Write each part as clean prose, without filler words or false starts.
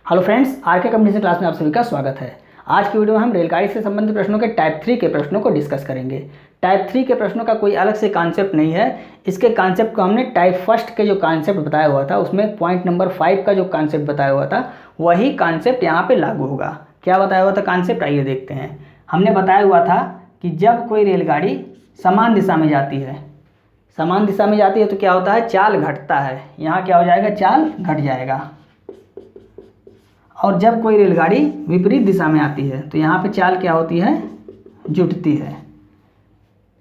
Hello friends, RK competition class में आप सभी का स्वागत है। आज की वीडियो में हम रेलगाड़ी से संबंधित प्रश्नों के टाइप 3 के प्रश्नों को डिस्कस करेंगे। टाइप 3 के प्रश्नों का कोई अलग से कॉन्सेप्ट नहीं है। इसके कॉन्सेप्ट को हमने टाइप फर्स्ट के जो कॉन्सेप्ट बताया हुआ था उसमें पॉइंट नंबर 5 का जो कॉन्सेप्ट बताया हुआ था वही कॉन्सेप्ट यहाँ पर लागू होगा। क्या बताया हुआ था कॉन्सेप्ट, आइए देखते हैं। हमने बताया हुआ था कि जब कोई रेलगाड़ी समान दिशा में जाती है तो क्या होता है, चाल घटता है। यहाँ क्या हो जाएगा, चाल घट जाएगा। और जब कोई रेलगाड़ी विपरीत दिशा में आती है तो यहाँ पे चाल क्या होती है, जुटती है।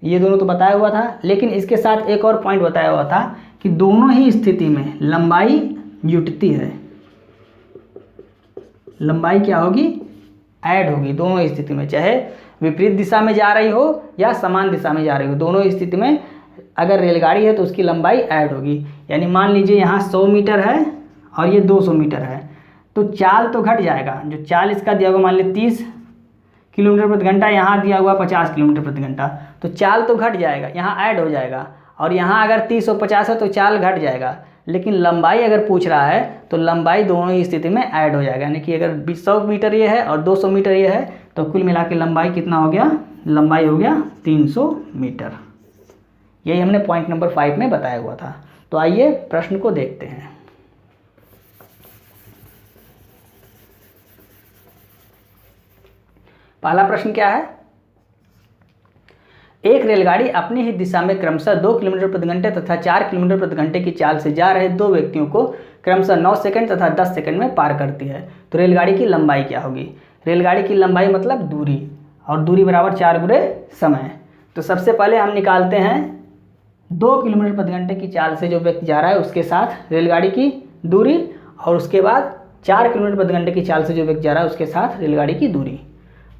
ये दोनों तो बताया हुआ था, लेकिन इसके साथ एक और पॉइंट बताया हुआ था कि दोनों ही स्थिति में लंबाई जुटती है। लंबाई क्या होगी, ऐड होगी दोनों ही स्थिति में, चाहे विपरीत दिशा में जा रही हो या समान दिशा में जा रही हो, दोनों स्थिति में अगर रेलगाड़ी है तो उसकी लंबाई ऐड होगी। यानी मान लीजिए यहाँ 100 मीटर है और ये 200 मीटर है, तो चाल तो घट जाएगा। जो चाल इसका दिया हुआ मान लीजिए 30 किलोमीटर प्रति घंटा, यहाँ दिया हुआ 50 किलोमीटर प्रति घंटा, तो चाल तो घट जाएगा, यहाँ ऐड हो जाएगा। और यहाँ अगर 30 और 50 है तो चाल घट जाएगा, लेकिन लंबाई अगर पूछ रहा है तो लंबाई दोनों ही स्थिति में ऐड हो जाएगा। यानी कि अगर 100 मीटर ये है और 200 मीटर ये है तो कुल मिला के लंबाई कितना हो गया, लंबाई हो गया 300 मीटर। यही हमने पॉइंट नंबर 5 में बताया हुआ था। तो आइए प्रश्न को देखते हैं। पहला प्रश्न क्या है, एक रेलगाड़ी अपनी ही दिशा में क्रमशः 2 किलोमीटर प्रति घंटे तथा 4 किलोमीटर प्रति घंटे की चाल से जा रहे दो व्यक्तियों को क्रमशः 9 सेकंड तथा 10 सेकंड में पार करती है, तो रेलगाड़ी की लंबाई क्या होगी। रेलगाड़ी की लंबाई मतलब दूरी, और दूरी बराबर 4 गुणे समय। तो सबसे पहले हम निकालते हैं 2 किलोमीटर प्रति घंटे की चाल से जो व्यक्ति जा रहा है उसके साथ रेलगाड़ी की दूरी, और उसके बाद 4 किलोमीटर प्रति घंटे की चाल से जो व्यक्ति जा रहा है उसके साथ रेलगाड़ी की दूरी।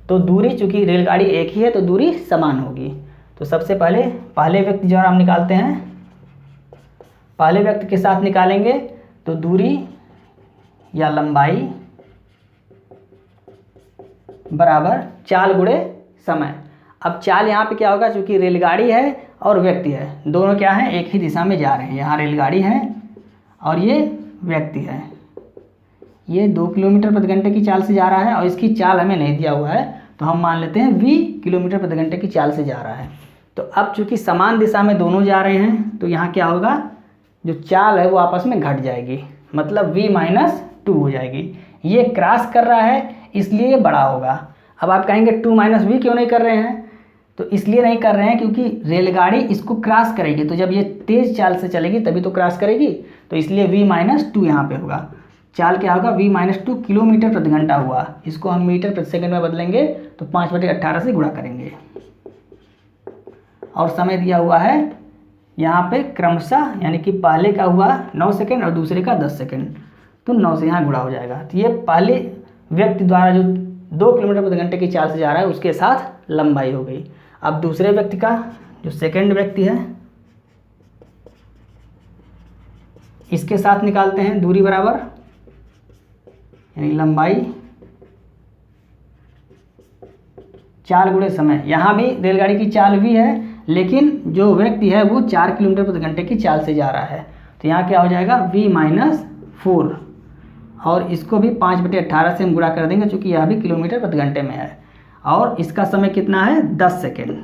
तो दूरी, चूंकि रेलगाड़ी एक ही है तो दूरी समान होगी। तो सबसे पहले व्यक्ति जो हम निकालते हैं, पहले व्यक्ति के साथ निकालेंगे तो दूरी या लंबाई बराबर चाल गुणे समय। अब चाल यहाँ पे क्या होगा, चूंकि रेलगाड़ी है और व्यक्ति है, दोनों क्या हैं, एक ही दिशा में जा रहे हैं। यहाँ रेलगाड़ी है और ये व्यक्ति है। ये 2 किलोमीटर प्रति घंटे की चाल से जा रहा है और इसकी चाल हमें नहीं दिया हुआ है, तो हम मान लेते हैं v किलोमीटर प्रति घंटे की चाल से जा रहा है। तो अब चूंकि समान दिशा में दोनों जा रहे हैं तो यहाँ क्या होगा, जो चाल है वो आपस में घट जाएगी, मतलब v-2 हो जाएगी। ये क्रॉस कर रहा है इसलिए ये बड़ा होगा। अब आप कहेंगे 2 - v क्यों नहीं कर रहे हैं, तो इसलिए नहीं कर रहे हैं क्योंकि रेलगाड़ी इसको क्रॉस करेगी, तो जब ये तेज़ चाल से चलेगी तभी तो क्रॉस करेगी, तो इसलिए v-2 यहाँ पे होगा। चाल क्या होगा, v-2 किलोमीटर प्रति घंटा हुआ, इसको हम मीटर प्रति सेकंड में बदलेंगे तो 5/18 से गुणा करेंगे। और समय दिया हुआ है यहाँ पे क्रमशः, यानी कि पहले का हुआ 9 सेकंड और दूसरे का 10 सेकंड, तो 9 से यहाँ गुणा हो जाएगा। तो ये पहले व्यक्ति द्वारा जो 2 किलोमीटर प्रति घंटे की चाल से जा रहा है उसके साथ लंबाई हो गई। अब दूसरे व्यक्ति का, जो सेकंड व्यक्ति है, इसके साथ निकालते हैं दूरी बराबर, यानी लंबाई 4 गुणे समय। यहाँ भी रेलगाड़ी की चाल v है, लेकिन जो व्यक्ति है वो 4 किलोमीटर प्रति घंटे की चाल से जा रहा है, तो यहाँ क्या हो जाएगा, v-4, और इसको भी 5/18 से हम गुणा कर देंगे चूँकि यह भी किलोमीटर प्रति घंटे में है, और इसका समय कितना है, 10 सेकेंड।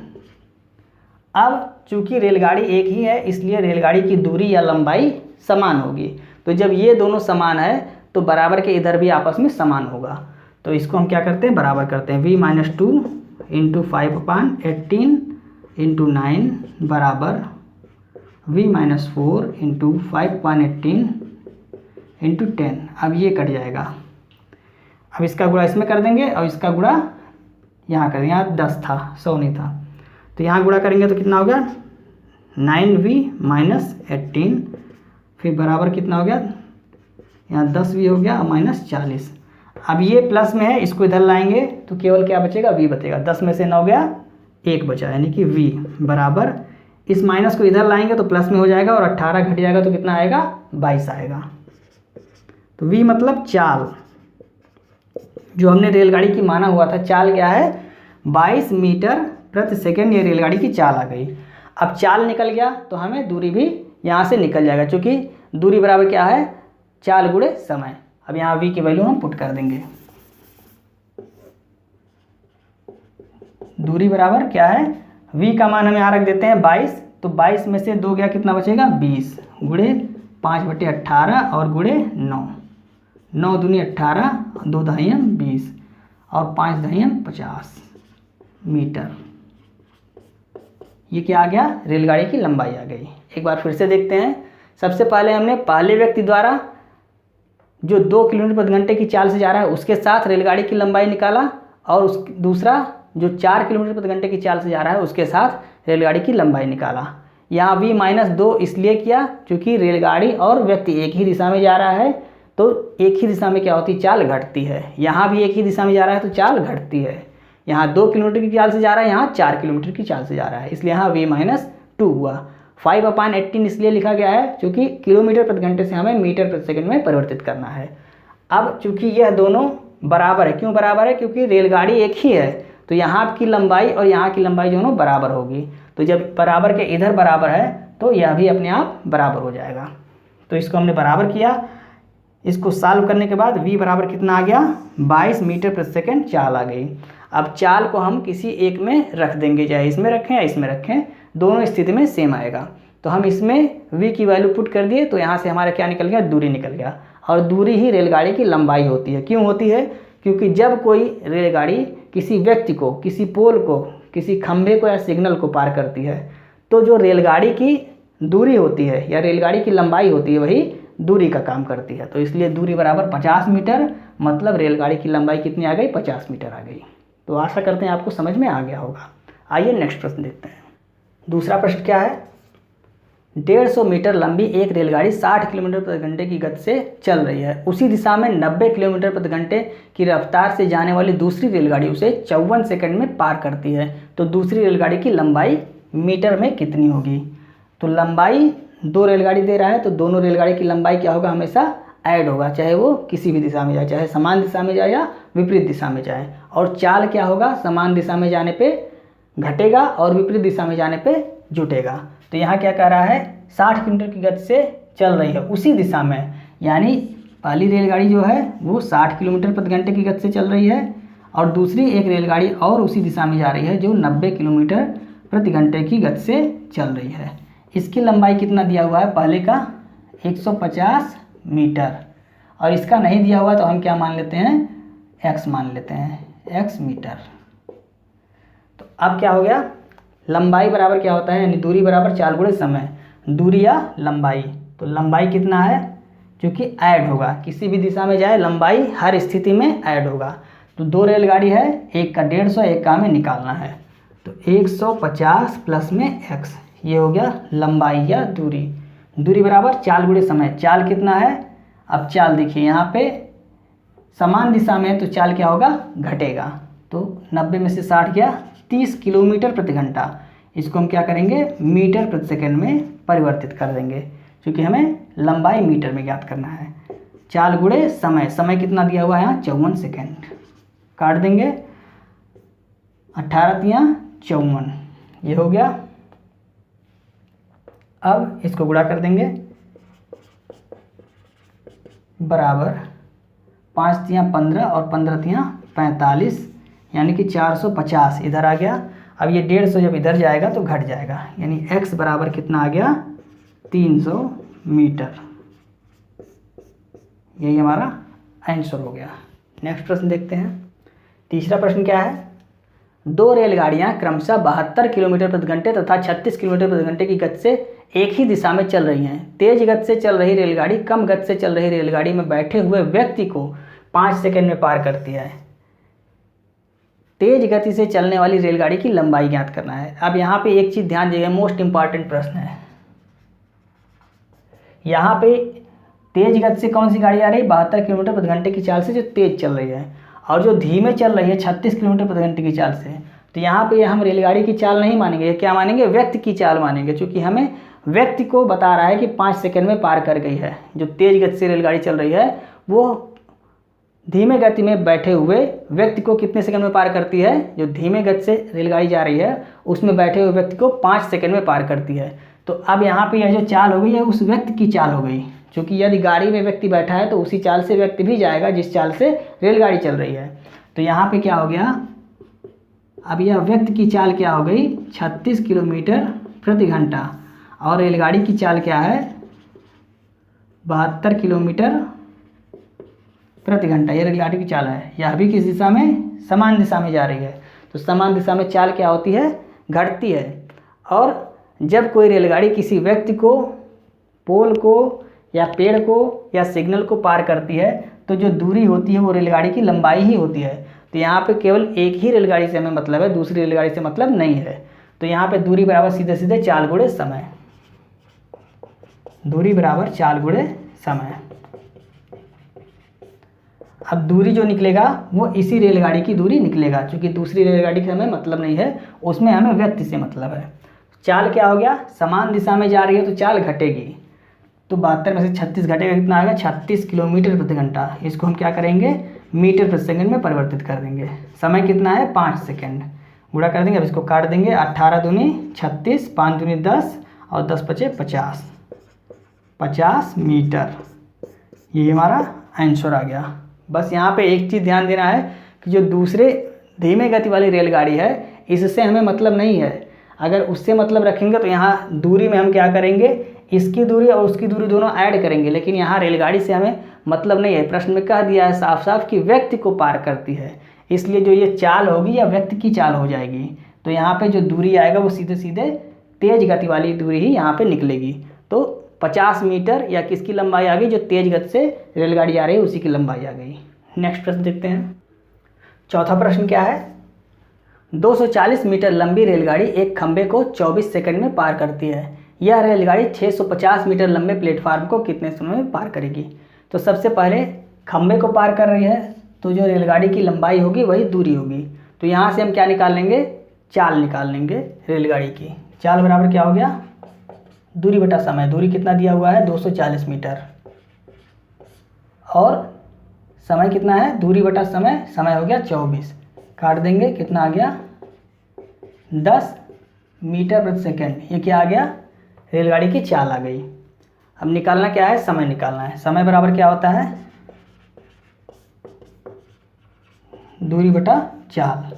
अब चूँकि रेलगाड़ी एक ही है इसलिए रेलगाड़ी की दूरी या लंबाई समान होगी। तो जब ये दोनों समान है तो बराबर के इधर भी आपस में समान होगा। तो इसको हम क्या करते हैं, बराबर करते हैं। v-2 × 5/18 × 9 बराबर v-4 × 5/18 × 10। अब ये कट जाएगा। अब इसका गुणा इसमें कर देंगे और इसका गुणा यहाँ कर देंगे। यहाँ 10 था, 100 नहीं था, तो यहाँ गुणा करेंगे तो कितना हो गया, 9v-18, फिर बराबर कितना हो गया, यहाँ 10v हो गया और -40। अब ये प्लस में है, इसको इधर लाएंगे तो केवल क्या बचेगा, v बचेगा। 10 में से 9 गया, 1 बचा, यानी कि v बराबर, इस माइनस को इधर लाएंगे तो प्लस में हो जाएगा और 18 घट जाएगा तो कितना आएगा, 22 आएगा। तो v मतलब चाल, जो हमने रेलगाड़ी की माना हुआ था, चाल क्या है, 22 मीटर प्रति सेकेंड ये रेलगाड़ी की चाल आ गई। अब चाल निकल गया तो हमें दूरी भी यहाँ से निकल जाएगा, क्योंकि दूरी बराबर क्या है, चाल गुणे समय। अब यहाँ v की वैल्यू हम पुट कर देंगे। दूरी बराबर क्या है, v का मान हम यहाँ रख देते हैं 22, तो 22 में से 2 गया कितना बचेगा 20 गुणे 5/18 और गुणे 9, 9 दूनी 18, 2 दहियन 20 और 5 दहियन 50 मीटर। ये क्या आ गया, रेलगाड़ी की लंबाई आ गई। एक बार फिर से देखते हैं। सबसे पहले हमने पहले व्यक्ति द्वारा जो 2 किलोमीटर प्रति घंटे की चाल से जा रहा है उसके साथ रेलगाड़ी की लंबाई निकाला, और उस दूसरा जो 4 किलोमीटर प्रति घंटे की चाल से जा रहा है उसके साथ रेलगाड़ी की लंबाई निकाला। यहाँ v-2 इसलिए किया क्योंकि रेलगाड़ी और व्यक्ति एक ही दिशा में जा रहा है, तो एक ही दिशा में क्या होती है, चाल घटती है। यहाँ भी एक ही दिशा में जा रहा है तो चाल घटती है। यहाँ 2 किलोमीटर की चाल से जा रहा है, यहाँ 4 किलोमीटर की चाल से जा रहा है, इसलिए यहाँ v-2 हुआ। 5/18 इसलिए लिखा गया है क्योंकि किलोमीटर प्रति घंटे से हमें मीटर प्रति सेकंड में परिवर्तित करना है। अब चूंकि यह दोनों बराबर है, क्यों बराबर है, क्योंकि रेलगाड़ी एक ही है, तो यहाँ की लंबाई और यहाँ की लंबाई दोनों बराबर होगी। तो जब बराबर के इधर बराबर है तो यह भी अपने आप बराबर हो जाएगा। तो इसको हमने बराबर किया। इसको सॉल्व करने के बाद v बराबर कितना आ गया, 22 मीटर प्रति सेकंड चाल आ गई। अब चाल को हम किसी एक में रख देंगे, चाहे इसमें रखें या इसमें रखें, दोनों स्थिति में सेम आएगा। तो हम इसमें v की वैल्यू पुट कर दिए, तो यहाँ से हमारा क्या निकल गया, दूरी निकल गया। और दूरी ही रेलगाड़ी की लंबाई होती है। क्यों होती है, क्योंकि जब कोई रेलगाड़ी किसी व्यक्ति को, किसी पोल को, किसी खंभे को या सिग्नल को पार करती है, तो जो रेलगाड़ी की दूरी होती है या रेलगाड़ी की लंबाई होती है वही दूरी का काम करती है। तो इसलिए दूरी बराबर 50 मीटर, मतलब रेलगाड़ी की लंबाई कितनी आ गई, 50 मीटर आ गई। तो आशा करते हैं आपको समझ में आ गया होगा। आइए नेक्स्ट प्रश्न देखते हैं। दूसरा प्रश्न क्या है, 150 मीटर लंबी एक रेलगाड़ी 60 किलोमीटर प्रति घंटे की गति से चल रही है। उसी दिशा में 90 किलोमीटर प्रति घंटे की रफ्तार से जाने वाली दूसरी रेलगाड़ी उसे 54 सेकंड में पार करती है। तो दूसरी रेलगाड़ी की लंबाई मीटर में कितनी होगी। तो लंबाई 2 रेलगाड़ी दे रहा है, तो दोनों रेलगाड़ी की लंबाई क्या होगा, हमेशा ऐड होगा, चाहे वो किसी भी दिशा में जाए, चाहे समान दिशा में जाए या विपरीत दिशा में जाए। और चाल क्या होगा, समान दिशा में जाने पे घटेगा और विपरीत दिशा में जाने पे जुटेगा। तो यहाँ क्या कह रहा है, 60 किलोमीटर की गति से चल रही है उसी दिशा में, यानी पहली रेलगाड़ी जो है वो 60 किलोमीटर प्रति घंटे की गति से चल रही है, और दूसरी एक रेलगाड़ी और उसी दिशा में जा रही है जो 90 किलोमीटर प्रति घंटे की गति से चल रही है। इसकी लंबाई कितना दिया हुआ है, पहले का 150 मीटर, और इसका नहीं दिया हुआ तो हम क्या मान लेते हैं, x मान लेते हैं, x मीटर। तो अब क्या हो गया, लंबाई बराबर क्या होता है, यानी दूरी बराबर चाल गुणे समय, दूरी या लंबाई। तो लंबाई कितना है, क्योंकि ऐड होगा, किसी भी दिशा में जाए लंबाई हर स्थिति में ऐड होगा। तो 2 रेलगाड़ी है, एक का 150, एक का हमें निकालना है। तो 150 प्लस में x, ये हो गया लंबाई या दूरी। दूरी बराबर चाल गुणे समय, चाल कितना है, अब चाल देखिए यहाँ पे समान दिशा में तो चाल क्या होगा, घटेगा। तो 90 में से 60 गया, 30 किलोमीटर प्रति घंटा। इसको हम क्या करेंगे, मीटर प्रति सेकंड में परिवर्तित कर देंगे, क्योंकि हमें लंबाई मीटर में ज्ञात करना है। चाल गुणे समय, समय कितना दिया हुआ है यहाँ 54 सेकंड, काट देंगे 18 तियाँ 54, ये हो गया। अब इसको गुणा कर देंगे, बराबर 5 तियाँ 15 और 15 तियाँ 45, यानी कि 450 इधर आ गया। अब ये 150 जब इधर जाएगा तो घट जाएगा, यानी x बराबर कितना आ गया, 300 मीटर। यही हमारा आंसर हो गया। नेक्स्ट प्रश्न देखते हैं। तीसरा प्रश्न क्या है, 2 रेलगाड़ियां क्रमशः 72 किलोमीटर प्रति घंटे तथा 36 किलोमीटर प्रति घंटे की गति से एक ही दिशा में चल रही हैं। तेज गति से चल रही रेलगाड़ी कम गति से चल रही रेलगाड़ी में बैठे हुए व्यक्ति को 5 सेकंड में पार करती है। तेज गति से चलने वाली रेलगाड़ी की लंबाई ज्ञात करना है। अब यहाँ पे एक चीज़ ध्यान दीजिएगा, मोस्ट इंपॉर्टेंट प्रश्न है। यहाँ पे तेज गति से कौन सी गाड़ी आ रही है, 72 किलोमीटर प्रति घंटे की चाल से जो तेज चल रही है, और जो धीमे चल रही है 36 किलोमीटर प्रति घंटे की चाल से। तो यहाँ पे हम रेलगाड़ी की चाल नहीं मानेंगे, ये क्या मानेंगे, व्यक्ति की चाल मानेंगे, क्योंकि हमें व्यक्ति को बता रहा है कि 5 सेकंड में पार कर गई है। जो तेज गति से रेलगाड़ी चल रही है वो धीमे गति में बैठे हुए व्यक्ति को कितने सेकंड में पार करती है, जो धीमे गति से रेलगाड़ी जा रही है उसमें बैठे हुए व्यक्ति को 5 सेकंड में पार करती है। तो अब यहाँ पे यह जो चाल हो गई है उस व्यक्ति की चाल हो गई, क्योंकि यदि गाड़ी में व्यक्ति बैठा है तो उसी चाल से व्यक्ति भी जाएगा जिस चाल से रेलगाड़ी चल रही है। तो यहाँ पे क्या हो गया, अब यह व्यक्ति की चाल क्या हो गई 36 किलोमीटर प्रति घंटा और रेलगाड़ी की चाल क्या है 72 किलोमीटर प्रति घंटा। ये रेलगाड़ी की चाल है, यह भी किस दिशा में, समान दिशा में जा रही है। तो समान दिशा में चाल क्या होती है, घटती है। और जब कोई रेलगाड़ी किसी व्यक्ति को, पोल को या पेड़ को या सिग्नल को पार करती है तो जो दूरी होती है वो रेलगाड़ी की लंबाई ही होती है। तो यहाँ पे केवल एक ही रेलगाड़ी से हमें मतलब है, दूसरी रेलगाड़ी से मतलब नहीं है। तो यहाँ पे दूरी बराबर सीधे सीधे चाल गुणे समय, दूरी बराबर चाल गुणे समय। अब दूरी जो निकलेगा वो इसी रेलगाड़ी की दूरी निकलेगा, क्योंकि दूसरी रेलगाड़ी का हमें मतलब नहीं है, उसमें हमें व्यक्ति से मतलब है। चाल क्या हो गया, समान दिशा में जा रही है तो चाल घटेगी। तो 72 में से 36 घटेगा, कितना आएगा 36 किलोमीटर प्रति घंटा। इसको हम क्या करेंगे, मीटर प्रति सेकंड में परिवर्तित कर देंगे। समय कितना है 5 सेकंड, गुणा कर देंगे। अब इसको काट देंगे, 18 दूनी 36, 5 दूनी 10 और 10 पचे 50, 50 मीटर। ये हमारा आंसर आ गया। बस यहाँ पे एक चीज़ ध्यान देना है कि जो दूसरे धीमे गति वाली रेलगाड़ी है इससे हमें मतलब नहीं है। अगर उससे मतलब रखेंगे तो यहाँ दूरी में हम क्या करेंगे, इसकी दूरी और उसकी दूरी दोनों ऐड करेंगे, लेकिन यहाँ रेलगाड़ी से हमें मतलब नहीं है। प्रश्न में कह दिया है साफ साफ कि व्यक्ति को पार करती है, इसलिए जो ये चाल होगी या व्यक्ति की चाल हो जाएगी। तो यहाँ पे जो दूरी आएगा वो सीधे सीधे तेज गति वाली दूरी ही यहाँ पे निकलेगी। तो 50 मीटर या किसकी लंबाई आ गई, जो तेज गति से रेलगाड़ी आ रही है उसी की लंबाई आ गई। नेक्स्ट प्रश्न देखते हैं। चौथा प्रश्न क्या है, 240 मीटर लंबी रेलगाड़ी एक खंबे को 24 सेकंड में पार करती है। यह रेलगाड़ी 650 मीटर लंबे प्लेटफार्म को कितने समय में पार करेगी। तो सबसे पहले खंबे को पार कर रही है तो जो रेलगाड़ी की लंबाई होगी वही दूरी होगी। तो यहाँ से हम क्या निकाल लेंगे, चाल निकाल लेंगे रेलगाड़ी की। चाल बराबर क्या हो गया, दूरी बटा समय। दूरी कितना दिया हुआ है 240 मीटर और समय कितना है, दूरी बटा समय, समय हो गया 24। काट देंगे, कितना आ गया 10 मीटर प्रति सेकंड। ये क्या आ गया, रेलगाड़ी की चाल आ गई। अब निकालना क्या है, समय निकालना है। समय बराबर क्या होता है, दूरी बटा चाल।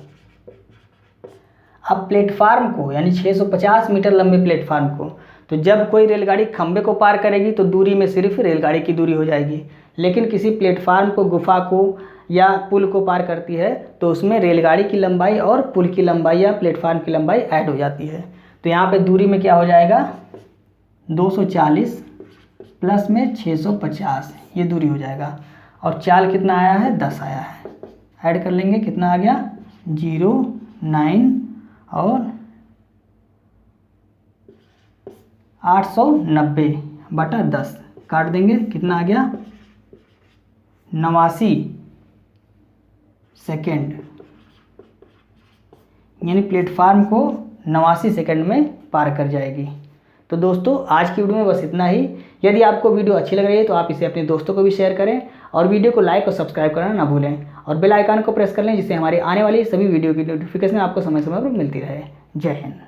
अब प्लेटफार्म को यानी 650 मीटर लंबे प्लेटफार्म को, तो जब कोई रेलगाड़ी खंबे को पार करेगी तो दूरी में सिर्फ रेलगाड़ी की दूरी हो जाएगी, लेकिन किसी प्लेटफार्म को, गुफा को या पुल को पार करती है तो उसमें रेलगाड़ी की लंबाई और पुल की लंबाई या प्लेटफार्म की लंबाई ऐड हो जाती है। तो यहाँ पे दूरी में क्या हो जाएगा 240 प्लस में 650, ये दूरी हो जाएगा। और चाल कितना आया है 10 आया है, ऐड कर लेंगे, कितना आ गया 0, 9 और 890 बटा 10। काट देंगे, कितना आ गया 89 सेकेंड, यानी प्लेटफार्म को 89 सेकेंड में पार कर जाएगी। तो दोस्तों आज की वीडियो में बस इतना ही। यदि आपको वीडियो अच्छी लग रही है तो आप इसे अपने दोस्तों को भी शेयर करें और वीडियो को लाइक और सब्सक्राइब करना ना भूलें और बेल आइकन को प्रेस कर लें, जिससे हमारी आने वाली सभी वीडियो की नोटिफिकेशन आपको समय समय पर मिलती रहे। जय हिंद।